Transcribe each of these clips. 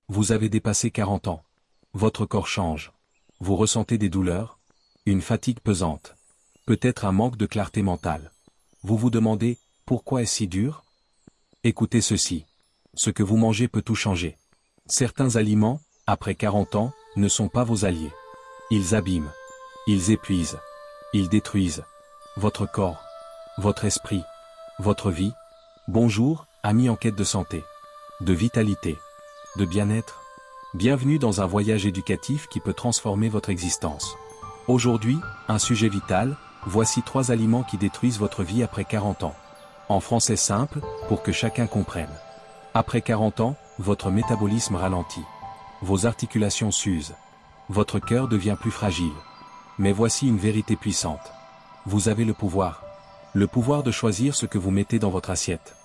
Vous avez dépassé 40 ans. Votre corps change. Vous ressentez des douleurs, une fatigue pesante, peut-être un manque de clarté mentale. Vous vous demandez, pourquoi est-ce si dur? Écoutez ceci. Ce que vous mangez peut tout changer. Certains aliments, après 40 ans, ne sont pas vos alliés. Ils abîment. Ils épuisent. Ils détruisent. Votre corps. Votre esprit. Votre vie. Bonjour, amis en quête de santé. De vitalité. De bien-être. Bienvenue dans un voyage éducatif qui peut transformer votre existence. Aujourd'hui, un sujet vital, voici 3 aliments qui détruisent votre vie après 40 ans. En français simple, pour que chacun comprenne. Après 40 ans, votre métabolisme ralentit. Vos articulations s'usent. Votre cœur devient plus fragile. Mais voici une vérité puissante. Vous avez le pouvoir. Le pouvoir de choisir ce que vous mettez dans votre assiette.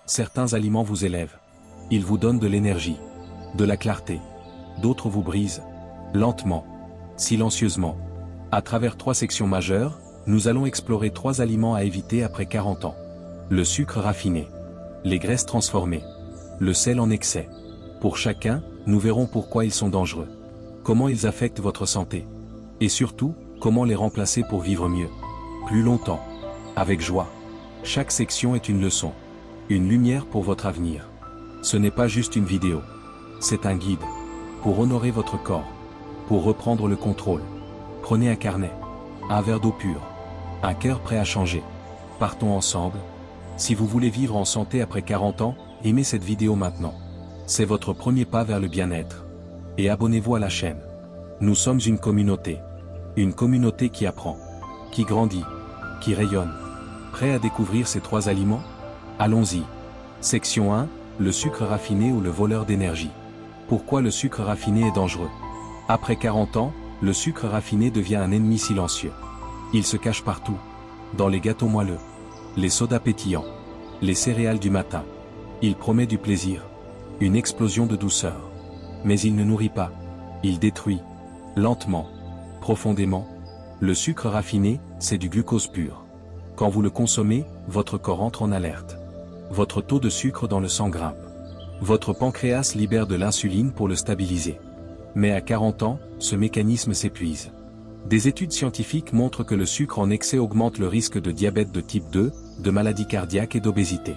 Certains aliments vous élèvent. Ils vous donnent de l'énergie, de la clarté. D'autres vous brisent. Lentement. Silencieusement. À travers 3 sections majeures, nous allons explorer 3 aliments à éviter après 40 ans. Le sucre raffiné. Les graisses transformées. Le sel en excès. Pour chacun, nous verrons pourquoi ils sont dangereux. Comment ils affectent votre santé. Et surtout, comment les remplacer pour vivre mieux. Plus longtemps. Avec joie. Chaque section est une leçon. Une lumière pour votre avenir. Ce n'est pas juste une vidéo. C'est un guide. Pour honorer votre corps. Pour reprendre le contrôle. Prenez un carnet. Un verre d'eau pure. Un cœur prêt à changer. Partons ensemble. Si vous voulez vivre en santé après 40 ans, aimez cette vidéo maintenant. C'est votre premier pas vers le bien-être. Et abonnez-vous à la chaîne. Nous sommes une communauté. Une communauté qui apprend. Qui grandit. Qui rayonne. Prêt à découvrir ces 3 aliments? Allons-y. Section 1, le sucre raffiné ou le voleur d'énergie. Pourquoi le sucre raffiné est dangereux? Après 40 ans, le sucre raffiné devient un ennemi silencieux. Il se cache partout. Dans les gâteaux moelleux. Les sodas pétillants. Les céréales du matin. Il promet du plaisir. Une explosion de douceur. Mais il ne nourrit pas. Il détruit. Lentement. Profondément. Le sucre raffiné, c'est du glucose pur. Quand vous le consommez, votre corps entre en alerte. Votre taux de sucre dans le sang grimpe. Votre pancréas libère de l'insuline pour le stabiliser. Mais à 40 ans, ce mécanisme s'épuise. Des études scientifiques montrent que le sucre en excès augmente le risque de diabète de type 2, de maladies cardiaques et d'obésité.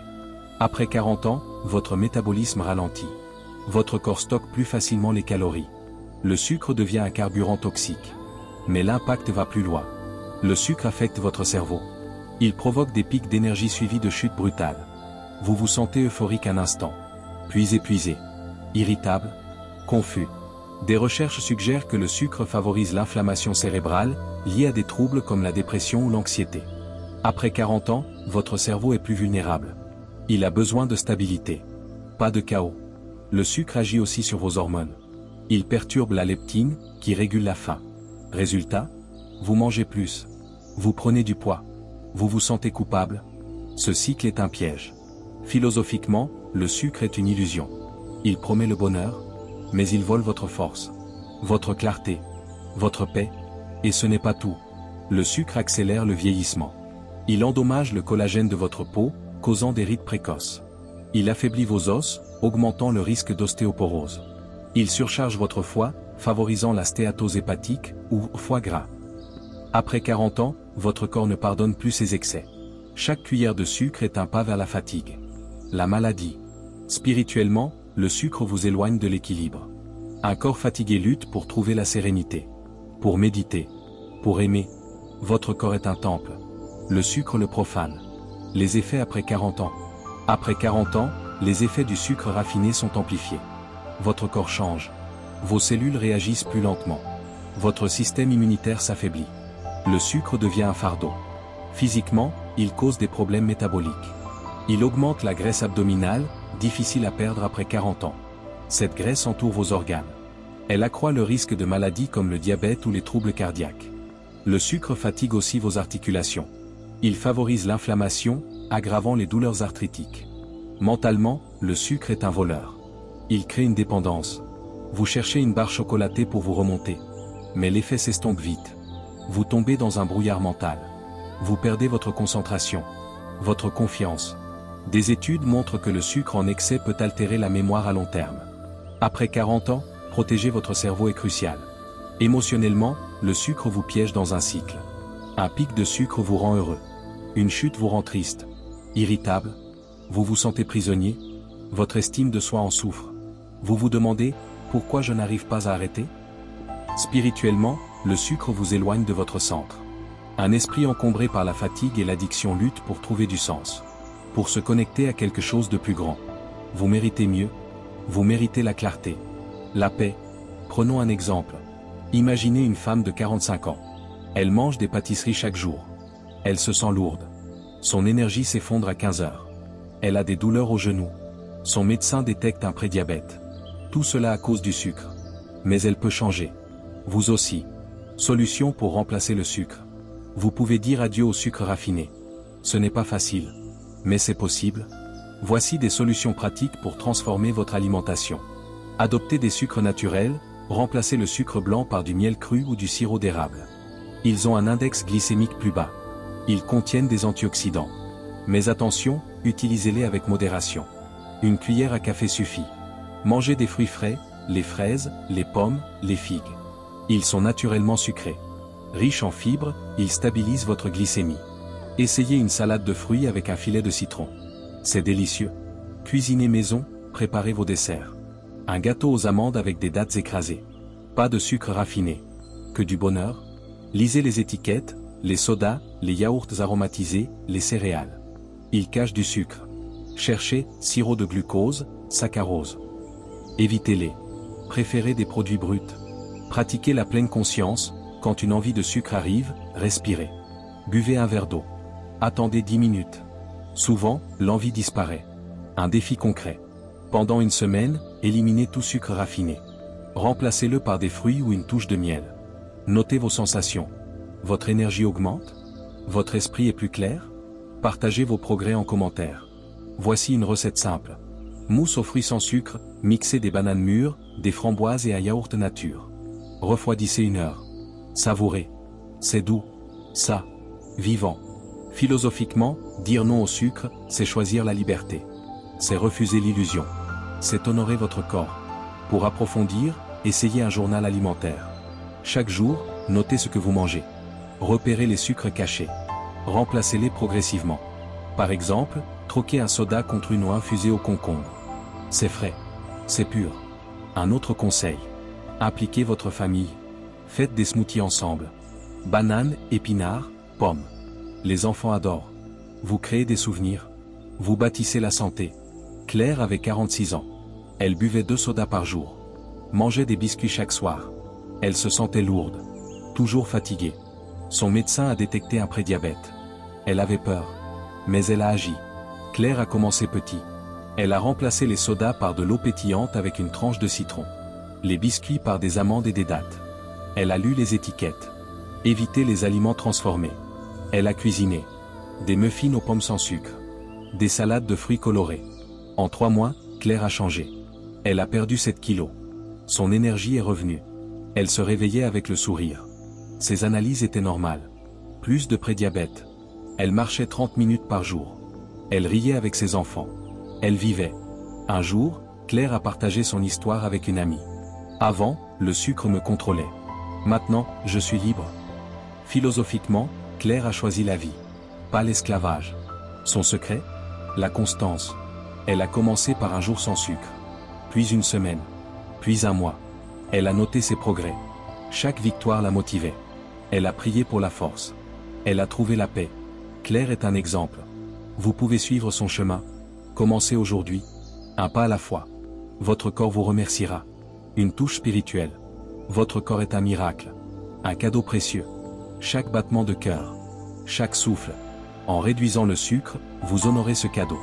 Après 40 ans, votre métabolisme ralentit. Votre corps stocke plus facilement les calories. Le sucre devient un carburant toxique. Mais l'impact va plus loin. Le sucre affecte votre cerveau. Il provoque des pics d'énergie suivis de chutes brutales. Vous vous sentez euphorique un instant. Puis épuisé. Irritable. Confus. Des recherches suggèrent que le sucre favorise l'inflammation cérébrale, liée à des troubles comme la dépression ou l'anxiété. Après 40 ans, votre cerveau est plus vulnérable. Il a besoin de stabilité. Pas de chaos. Le sucre agit aussi sur vos hormones. Il perturbe la leptine, qui régule la faim. Résultat, vous mangez plus. Vous prenez du poids. Vous vous sentez coupable. Ce cycle est un piège. Philosophiquement, le sucre est une illusion. Il promet le bonheur, mais il vole votre force, votre clarté, votre paix, et ce n'est pas tout. Le sucre accélère le vieillissement. Il endommage le collagène de votre peau, causant des rides précoces. Il affaiblit vos os, augmentant le risque d'ostéoporose. Il surcharge votre foie, favorisant la stéatose hépatique, ou foie gras. Après 40 ans, votre corps ne pardonne plus ses excès. Chaque cuillère de sucre est un pas vers la fatigue. La maladie. Spirituellement, le sucre vous éloigne de l'équilibre. Un corps fatigué lutte pour trouver la sérénité. Pour méditer. Pour aimer. Votre corps est un temple. Le sucre le profane. Les effets après 40 ans. Après 40 ans, les effets du sucre raffiné sont amplifiés. Votre corps change. Vos cellules réagissent plus lentement. Votre système immunitaire s'affaiblit. Le sucre devient un fardeau. Physiquement, il cause des problèmes métaboliques. Il augmente la graisse abdominale, difficile à perdre après 40 ans. Cette graisse entoure vos organes. Elle accroît le risque de maladies comme le diabète ou les troubles cardiaques. Le sucre fatigue aussi vos articulations. Il favorise l'inflammation, aggravant les douleurs arthritiques. Mentalement, le sucre est un voleur. Il crée une dépendance. Vous cherchez une barre chocolatée pour vous remonter. Mais l'effet s'estompe vite. Vous tombez dans un brouillard mental. Vous perdez votre concentration. Votre confiance. Des études montrent que le sucre en excès peut altérer la mémoire à long terme. Après 40 ans, protéger votre cerveau est crucial. Émotionnellement, le sucre vous piège dans un cycle. Un pic de sucre vous rend heureux. Une chute vous rend triste. Irritable. Vous vous sentez prisonnier. Votre estime de soi en souffre. Vous vous demandez, pourquoi je n'arrive pas à arrêter? Spirituellement, le sucre vous éloigne de votre centre. Un esprit encombré par la fatigue et l'addiction lutte pour trouver du sens. Pour se connecter à quelque chose de plus grand. Vous méritez mieux. Vous méritez la clarté. La paix. Prenons un exemple. Imaginez une femme de 45 ans. Elle mange des pâtisseries chaque jour. Elle se sent lourde. Son énergie s'effondre à 15 heures. Elle a des douleurs aux genoux. Son médecin détecte un prédiabète. Tout cela à cause du sucre. Mais elle peut changer. Vous aussi. Solution pour remplacer le sucre. Vous pouvez dire adieu au sucre raffiné. Ce n'est pas facile. Mais c'est possible. Voici des solutions pratiques pour transformer votre alimentation. Adoptez des sucres naturels, remplacez le sucre blanc par du miel cru ou du sirop d'érable. Ils ont un index glycémique plus bas. Ils contiennent des antioxydants. Mais attention, utilisez-les avec modération. Une cuillère à café suffit. Mangez des fruits frais, les fraises, les pommes, les figues. Ils sont naturellement sucrés. Riches en fibres, ils stabilisent votre glycémie. Essayez une salade de fruits avec un filet de citron. C'est délicieux. Cuisinez maison, préparez vos desserts. Un gâteau aux amandes avec des dattes écrasées. Pas de sucre raffiné. Que du bonheur. Lisez les étiquettes, les sodas, les yaourts aromatisés, les céréales. Ils cachent du sucre. Cherchez sirop de glucose, saccharose. Évitez-les. Préférez des produits bruts. Pratiquez la pleine conscience, quand une envie de sucre arrive, respirez. Buvez un verre d'eau. Attendez 10 minutes. Souvent, l'envie disparaît. Un défi concret. Pendant une semaine, éliminez tout sucre raffiné. Remplacez-le par des fruits ou une touche de miel. Notez vos sensations. Votre énergie augmente? Votre esprit est plus clair? Partagez vos progrès en commentaire. Voici une recette simple. Mousse aux fruits sans sucre, mixez des bananes mûres, des framboises et un yaourt nature. Refroidissez 1 heure. Savourez. C'est doux. Ça. Vivant. Philosophiquement, dire non au sucre, c'est choisir la liberté. C'est refuser l'illusion. C'est honorer votre corps. Pour approfondir, essayez un journal alimentaire. Chaque jour, notez ce que vous mangez. Repérez les sucres cachés. Remplacez-les progressivement. Par exemple, troquez un soda contre une eau infusée au concombre. C'est frais. C'est pur. Un autre conseil. Impliquez votre famille. Faites des smoothies ensemble. Bananes, épinards, pommes. Les enfants adorent. Vous créez des souvenirs. Vous bâtissez la santé. Claire avait 46 ans. Elle buvait 2 sodas par jour. Mangeait des biscuits chaque soir. Elle se sentait lourde. Toujours fatiguée. Son médecin a détecté un prédiabète. Elle avait peur. Mais elle a agi. Claire a commencé petit. Elle a remplacé les sodas par de l'eau pétillante avec une tranche de citron. Les biscuits par des amandes et des dattes. Elle a lu les étiquettes. Évitez les aliments transformés. Elle a cuisiné. Des muffins aux pommes sans sucre. Des salades de fruits colorés. En 3 mois, Claire a changé. Elle a perdu 7 kilos. Son énergie est revenue. Elle se réveillait avec le sourire. Ses analyses étaient normales. Plus de prédiabète. Elle marchait 30 minutes par jour. Elle riait avec ses enfants. Elle vivait. Un jour, Claire a partagé son histoire avec une amie. Avant, le sucre me contrôlait. Maintenant, je suis libre. Philosophiquement, Claire a choisi la vie. Pas l'esclavage. Son secret? La constance. Elle a commencé par un jour sans sucre. Puis 1 semaine. Puis 1 mois. Elle a noté ses progrès. Chaque victoire la motivait. Elle a prié pour la force. Elle a trouvé la paix. Claire est un exemple. Vous pouvez suivre son chemin. Commencez aujourd'hui. Un pas à la fois. Votre corps vous remerciera. Une touche spirituelle. Votre corps est un miracle. Un cadeau précieux. Chaque battement de cœur. Chaque souffle. En réduisant le sucre, vous honorez ce cadeau.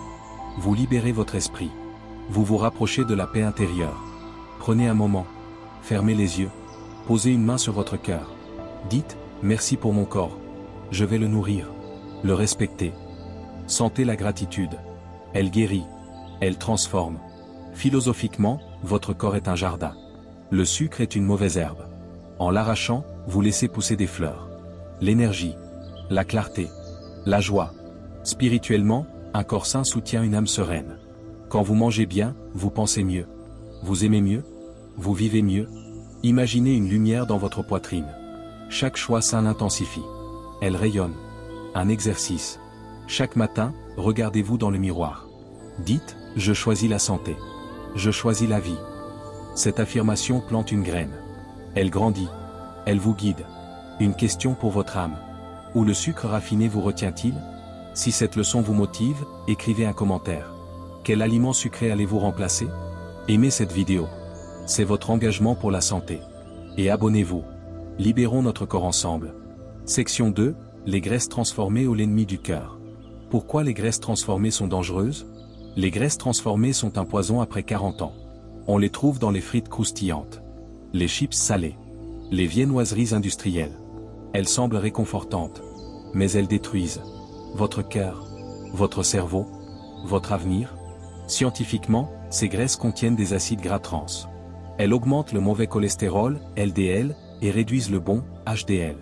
Vous libérez votre esprit. Vous vous rapprochez de la paix intérieure. Prenez un moment. Fermez les yeux. Posez une main sur votre cœur. Dites, merci pour mon corps. Je vais le nourrir. Le respecter. Sentez la gratitude. Elle guérit. Elle transforme. Philosophiquement, votre corps est un jardin. Le sucre est une mauvaise herbe. En l'arrachant, vous laissez pousser des fleurs. L'énergie. La clarté. La joie. Spirituellement, un corps sain soutient une âme sereine. Quand vous mangez bien, vous pensez mieux. Vous aimez mieux? Vous vivez mieux? Imaginez une lumière dans votre poitrine. Chaque choix sain l'intensifie. Elle rayonne. Un exercice. Chaque matin, regardez-vous dans le miroir. Dites, je choisis la santé. Je choisis la vie. Cette affirmation plante une graine. Elle grandit. Elle vous guide. Une question pour votre âme. Où le sucre raffiné vous retient-il? Si cette leçon vous motive, écrivez un commentaire. Quel aliment sucré allez-vous remplacer? Aimez cette vidéo. C'est votre engagement pour la santé. Et abonnez-vous. Libérons notre corps ensemble. Section 2, les graisses transformées ou l'ennemi du cœur. Pourquoi les graisses transformées sont dangereuses? Les graisses transformées sont un poison après 40 ans. On les trouve dans les frites croustillantes, les chips salés, les viennoiseries industrielles. Elles semblent réconfortantes, mais elles détruisent votre cœur, votre cerveau, votre avenir. Scientifiquement, ces graisses contiennent des acides gras trans. Elles augmentent le mauvais cholestérol, LDL, et réduisent le bon, HDL.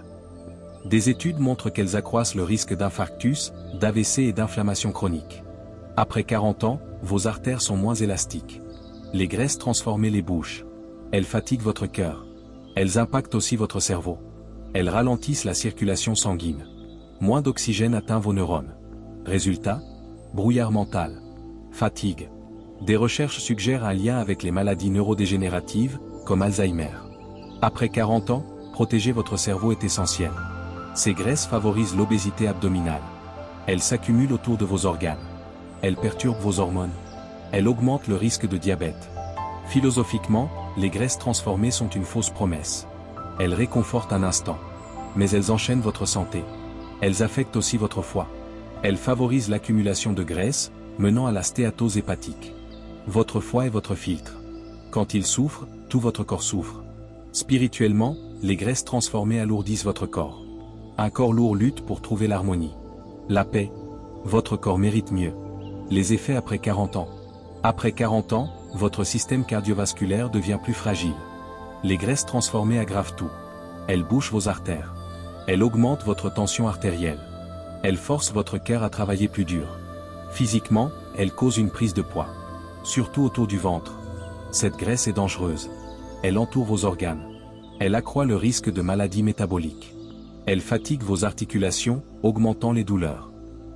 Des études montrent qu'elles accroissent le risque d'infarctus, d'AVC et d'inflammation chronique. Après 40 ans, vos artères sont moins élastiques. Les graisses transformées les bouchent. Elles fatiguent votre cœur. Elles impactent aussi votre cerveau. Elles ralentissent la circulation sanguine. Moins d'oxygène atteint vos neurones. Résultat? Brouillard mental. Fatigue. Des recherches suggèrent un lien avec les maladies neurodégénératives, comme Alzheimer. Après 40 ans, protéger votre cerveau est essentiel. Ces graisses favorisent l'obésité abdominale. Elles s'accumulent autour de vos organes. Elles perturbent vos hormones. Elles augmentent le risque de diabète. Philosophiquement, les graisses transformées sont une fausse promesse. Elles réconfortent un instant. Mais elles enchaînent votre santé. Elles affectent aussi votre foie. Elles favorisent l'accumulation de graisse, menant à la stéatose hépatique. Votre foie est votre filtre. Quand il souffre, tout votre corps souffre. Spirituellement, les graisses transformées alourdissent votre corps. Un corps lourd lutte pour trouver l'harmonie. La paix. Votre corps mérite mieux. Les effets après 40 ans. Après 40 ans, votre système cardiovasculaire devient plus fragile. Les graisses transformées aggravent tout. Elles bouchent vos artères. Elles augmentent votre tension artérielle. Elles forcent votre cœur à travailler plus dur. Physiquement, elles causent une prise de poids. Surtout autour du ventre. Cette graisse est dangereuse. Elle entoure vos organes. Elle accroît le risque de maladies métaboliques. Elle fatigue vos articulations, augmentant les douleurs.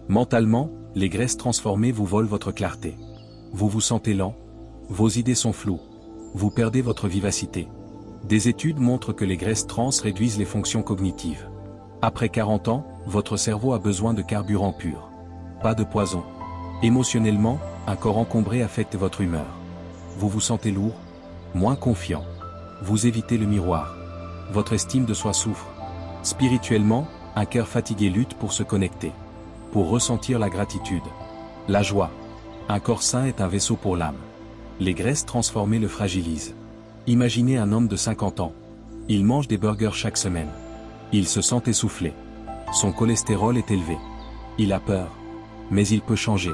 Mentalement, les graisses transformées vous volent votre clarté. Vous vous sentez lent. Vos idées sont floues. Vous perdez votre vivacité. Des études montrent que les graisses trans réduisent les fonctions cognitives. Après 40 ans, votre cerveau a besoin de carburant pur. Pas de poison. Émotionnellement, un corps encombré affecte votre humeur. Vous vous sentez lourd, moins confiant. Vous évitez le miroir. Votre estime de soi souffre. Spirituellement, un cœur fatigué lutte pour se connecter. Pour ressentir la gratitude. La joie. Un corps sain est un vaisseau pour l'âme. Les graisses transformées le fragilisent. Imaginez un homme de 50 ans. Il mange des burgers chaque semaine. Il se sent essoufflé. Son cholestérol est élevé. Il a peur. Mais il peut changer.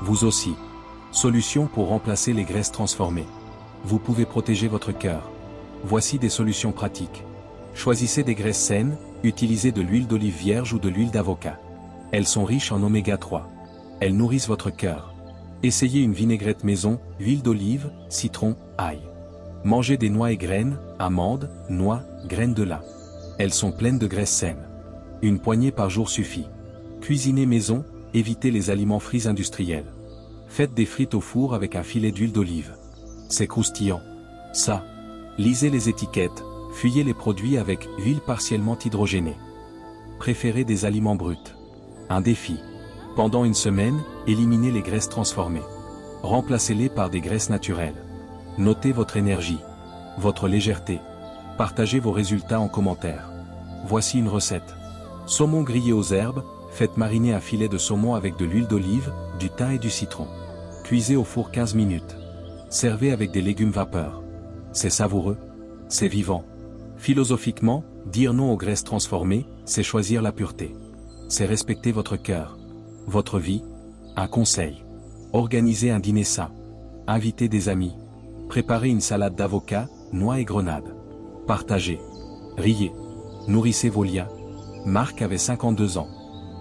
Vous aussi. Solution pour remplacer les graisses transformées. Vous pouvez protéger votre cœur. Voici des solutions pratiques. Choisissez des graisses saines, utilisez de l'huile d'olive vierge ou de l'huile d'avocat. Elles sont riches en oméga 3. Elles nourrissent votre cœur. Essayez une vinaigrette maison, huile d'olive, citron, ail. Mangez des noix et graines, amandes, noix, graines de lin. Elles sont pleines de graisses saines. Une poignée par jour suffit. Cuisinez maison, évitez les aliments frits industriels. Faites des frites au four avec un filet d'huile d'olive. C'est croustillant. Ça. Lisez les étiquettes, fuyez les produits avec huile partiellement hydrogénée. Préférez des aliments bruts. Un défi. Pendant une semaine, éliminez les graisses transformées. Remplacez-les par des graisses naturelles. Notez votre énergie, votre légèreté. Partagez vos résultats en commentaire. Voici une recette. Saumon grillé aux herbes, faites mariner un filet de saumon avec de l'huile d'olive, du thym et du citron. Cuisez au four 15 minutes. Servez avec des légumes vapeur. C'est savoureux. C'est vivant. Philosophiquement, dire non aux graisses transformées, c'est choisir la pureté. C'est respecter votre cœur. Votre vie. Un conseil. Organisez un dîner sain. Invitez des amis. Préparez une salade d'avocat, noix et grenades. Partagez. Riez. Nourrissez vos liens. Marc avait 52 ans.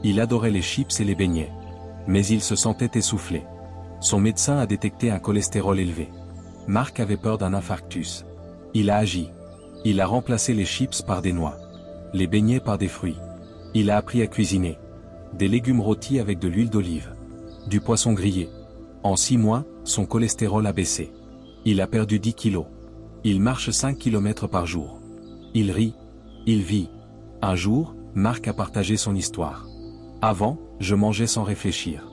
Il adorait les chips et les beignets. Mais il se sentait essoufflé. Son médecin a détecté un cholestérol élevé. Marc avait peur d'un infarctus. Il a agi. Il a remplacé les chips par des noix. Les beignets par des fruits. Il a appris à cuisiner. Des légumes rôtis avec de l'huile d'olive. Du poisson grillé. En 6 mois, son cholestérol a baissé. Il a perdu 10 kilos. Il marche 5 km par jour. Il rit. Il vit. Un jour, Marc a partagé son histoire. Avant, je mangeais sans réfléchir.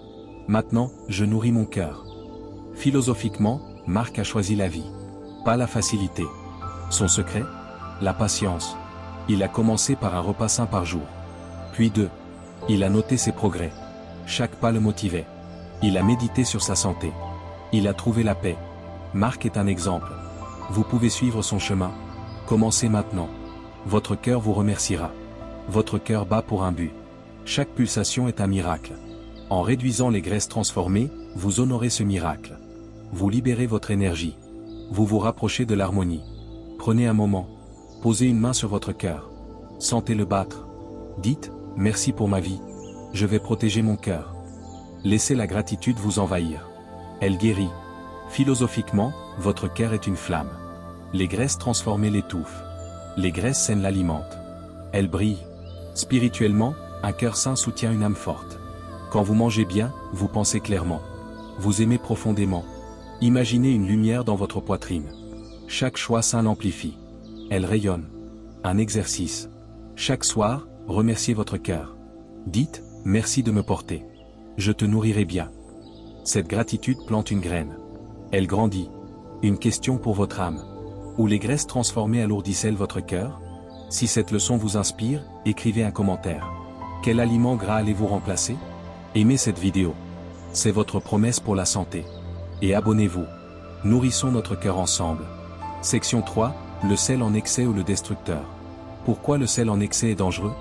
Maintenant, je nourris mon cœur. Philosophiquement, Marc a choisi la vie. Pas la facilité. Son secret? La patience. Il a commencé par un repas sain par jour. Puis 2. Il a noté ses progrès. Chaque pas le motivait. Il a médité sur sa santé. Il a trouvé la paix. Marc est un exemple. Vous pouvez suivre son chemin. Commencez maintenant. Votre cœur vous remerciera. Votre cœur bat pour un but. Chaque pulsation est un miracle. En réduisant les graisses transformées, vous honorez ce miracle. Vous libérez votre énergie. Vous vous rapprochez de l'harmonie. Prenez un moment. Posez une main sur votre cœur. Sentez-le battre. Dites, merci pour ma vie. Je vais protéger mon cœur. Laissez la gratitude vous envahir. Elle guérit. Philosophiquement, votre cœur est une flamme. Les graisses transformées l'étouffent. Les graisses saines l'alimentent. Elle brille. Spirituellement, un cœur sain soutient une âme forte. Quand vous mangez bien, vous pensez clairement. Vous aimez profondément. Imaginez une lumière dans votre poitrine. Chaque choix sain l'amplifie. Elle rayonne. Un exercice. Chaque soir, remerciez votre cœur. Dites, merci de me porter. Je te nourrirai bien. Cette gratitude plante une graine. Elle grandit. Une question pour votre âme. Où les graisses transformées alourdissent-elles votre cœur? Si cette leçon vous inspire, écrivez un commentaire. Quel aliment gras allez-vous remplacer? Aimez cette vidéo. C'est votre promesse pour la santé. Et abonnez-vous. Nourrissons notre cœur ensemble. Section 3, le sel en excès ou le destructeur. Pourquoi le sel en excès est dangereux?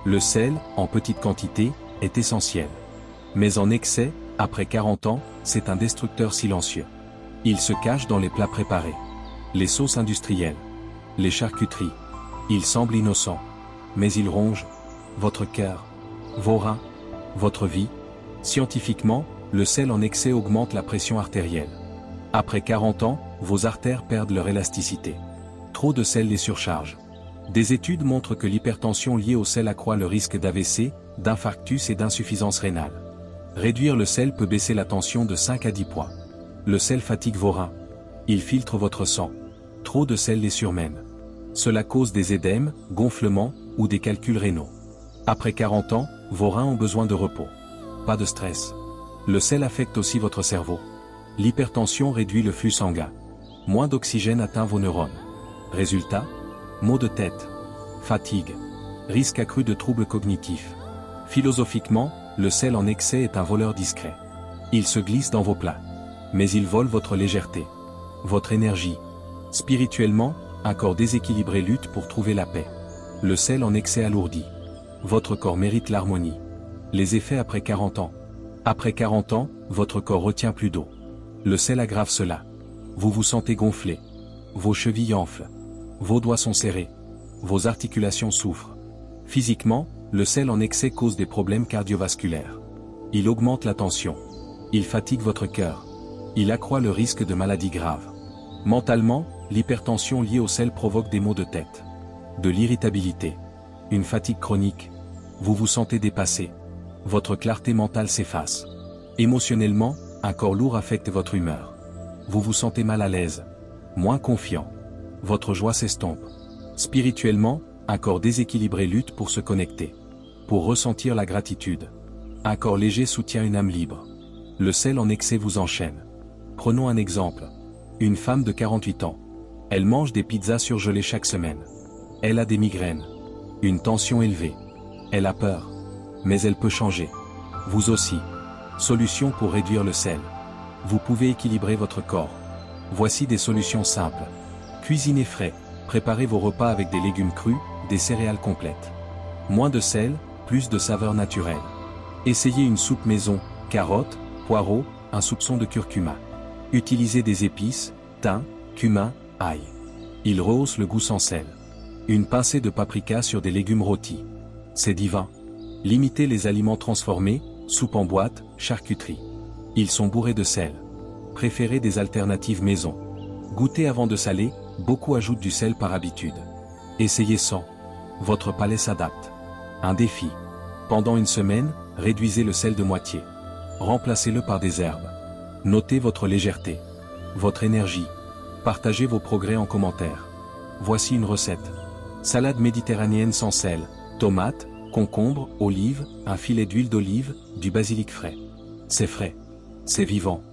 Le sel, en petite quantité, est essentiel. Mais en excès, après 40 ans, c'est un destructeur silencieux. Il se cache dans les plats préparés. Les sauces industrielles. Les charcuteries. Il semble innocent. Mais il ronge votre cœur, vos reins, votre vie. Scientifiquement, le sel en excès augmente la pression artérielle. Après 40 ans, vos artères perdent leur élasticité. Trop de sel les surcharge. Des études montrent que l'hypertension liée au sel accroît le risque d'AVC, d'infarctus et d'insuffisance rénale. Réduire le sel peut baisser la tension de 5 à 10 points. Le sel fatigue vos reins. Il filtre votre sang. Trop de sel les surmène. Cela cause des édèmes, gonflements, ou des calculs rénaux. Après 40 ans, vos reins ont besoin de repos. Pas de stress. Le sel affecte aussi votre cerveau. L'hypertension réduit le flux sanguin. Moins d'oxygène atteint vos neurones. Résultat, maux de tête, fatigue, risque accru de troubles cognitifs. Philosophiquement, le sel en excès est un voleur discret. Il se glisse dans vos plats. Mais il vole votre légèreté, votre énergie. Spirituellement, un corps déséquilibré lutte pour trouver la paix. Le sel en excès alourdit. Votre corps mérite l'harmonie. Les effets après 40 ans. Après 40 ans, votre corps retient plus d'eau. Le sel aggrave cela. Vous vous sentez gonflé. Vos chevilles enflent. Vos doigts sont serrés. Vos articulations souffrent. Physiquement, le sel en excès cause des problèmes cardiovasculaires. Il augmente la tension. Il fatigue votre cœur. Il accroît le risque de maladies graves. Mentalement, l'hypertension liée au sel provoque des maux de tête. De l'irritabilité. Une fatigue chronique. Vous vous sentez dépassé. Votre clarté mentale s'efface. Émotionnellement, un corps lourd affecte votre humeur. Vous vous sentez mal à l'aise. Moins confiant. Votre joie s'estompe. Spirituellement, un corps déséquilibré lutte pour se connecter. Pour ressentir la gratitude. Un corps léger soutient une âme libre. Le sel en excès vous enchaîne. Prenons un exemple. Une femme de 48 ans. Elle mange des pizzas surgelées chaque semaine. Elle a des migraines. Une tension élevée. Elle a peur. Mais elle peut changer. Vous aussi. Solution pour réduire le sel. Vous pouvez équilibrer votre corps. Voici des solutions simples. Cuisinez frais. Préparez vos repas avec des légumes crus, des céréales complètes. Moins de sel, plus de saveur naturelle. Essayez une soupe maison, carottes, poireaux, un soupçon de curcuma. Utilisez des épices, thym, cumin, ail. Il rehausse le goût sans sel. Une pincée de paprika sur des légumes rôtis. C'est divin. Limitez les aliments transformés, soupe en boîte, charcuterie. Ils sont bourrés de sel. Préférez des alternatives maison. Goûtez avant de saler, beaucoup ajoutent du sel par habitude. Essayez sans. Votre palais s'adapte. Un défi. Pendant une semaine, réduisez le sel de moitié. Remplacez-le par des herbes. Notez votre légèreté. Votre énergie. Partagez vos progrès en commentaire. Voici une recette. Salade méditerranéenne sans sel. Tomates, concombres, olives, un filet d'huile d'olive, du basilic frais. C'est frais. C'est vivant.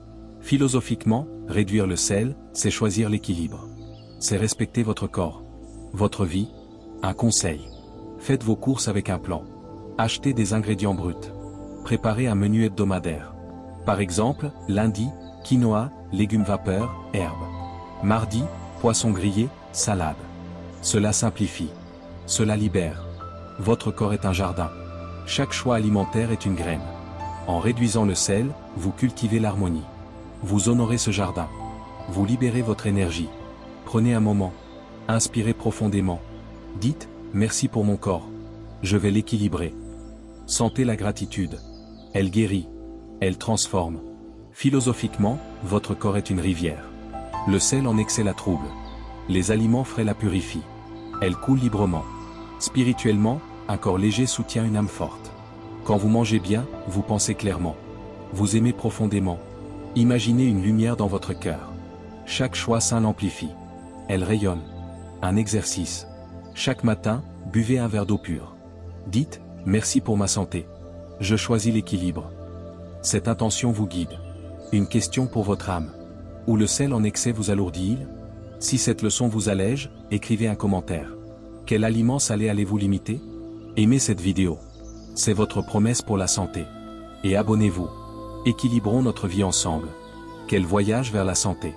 Philosophiquement, réduire le sel, c'est choisir l'équilibre. C'est respecter votre corps. Votre vie. Un conseil. Faites vos courses avec un plan. Achetez des ingrédients bruts. Préparez un menu hebdomadaire. Par exemple, lundi, quinoa, légumes vapeur, herbes. Mardi, poisson grillé, salade. Cela simplifie. Cela libère. Votre corps est un jardin. Chaque choix alimentaire est une graine. En réduisant le sel, vous cultivez l'harmonie. Vous honorez ce jardin. Vous libérez votre énergie. Prenez un moment. Inspirez profondément. Dites, merci pour mon corps. Je vais l'équilibrer. Sentez la gratitude. Elle guérit. Elle transforme. Philosophiquement, votre corps est une rivière. Le sel en excès la trouble. Les aliments frais la purifient. Elle coule librement. Spirituellement, un corps léger soutient une âme forte. Quand vous mangez bien, vous pensez clairement. Vous aimez profondément. Imaginez une lumière dans votre cœur. Chaque choix sain l'amplifie. Elle rayonne. Un exercice. Chaque matin, buvez un verre d'eau pure. Dites, merci pour ma santé. Je choisis l'équilibre. Cette intention vous guide. Une question pour votre âme. Où le sel en excès vous alourdit-il? Si cette leçon vous allège, écrivez un commentaire. Quel aliment salé allez-vous limiter? Aimez cette vidéo. C'est votre promesse pour la santé. Et abonnez-vous. Équilibrons notre vie ensemble. Quel voyage vers la santé.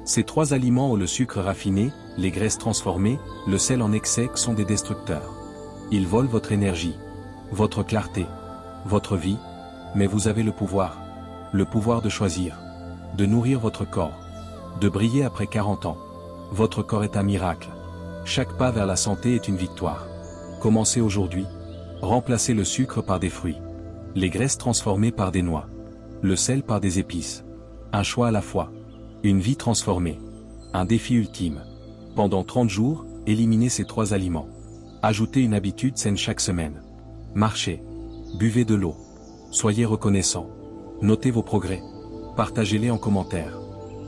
Ces 3 aliments ont le sucre raffiné, les graisses transformées, le sel en excès sont des destructeurs. Ils volent votre énergie, votre clarté, votre vie, mais vous avez le pouvoir de choisir, de nourrir votre corps, de briller après 40 ans. Votre corps est un miracle. Chaque pas vers la santé est une victoire. Commencez aujourd'hui. Remplacez le sucre par des fruits. Les graisses transformées par des noix. Le sel par des épices. Un choix à la fois. Une vie transformée. Un défi ultime. Pendant 30 jours, éliminez ces 3 aliments. Ajoutez une habitude saine chaque semaine. Marchez. Buvez de l'eau. Soyez reconnaissant. Notez vos progrès. Partagez-les en commentaire.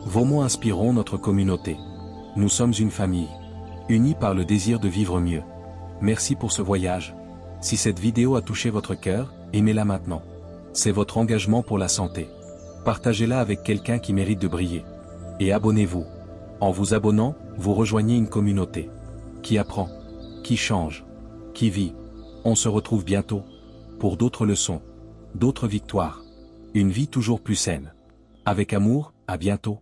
Vos mots inspireront notre communauté. Nous sommes une famille. Unis par le désir de vivre mieux. Merci pour ce voyage. Si cette vidéo a touché votre cœur, aimez-la maintenant. C'est votre engagement pour la santé. Partagez-la avec quelqu'un qui mérite de briller. Et abonnez-vous. En vous abonnant, vous rejoignez une communauté. Qui apprend. Qui change. Qui vit. On se retrouve bientôt. Pour d'autres leçons. D'autres victoires. Une vie toujours plus saine. Avec amour, à bientôt.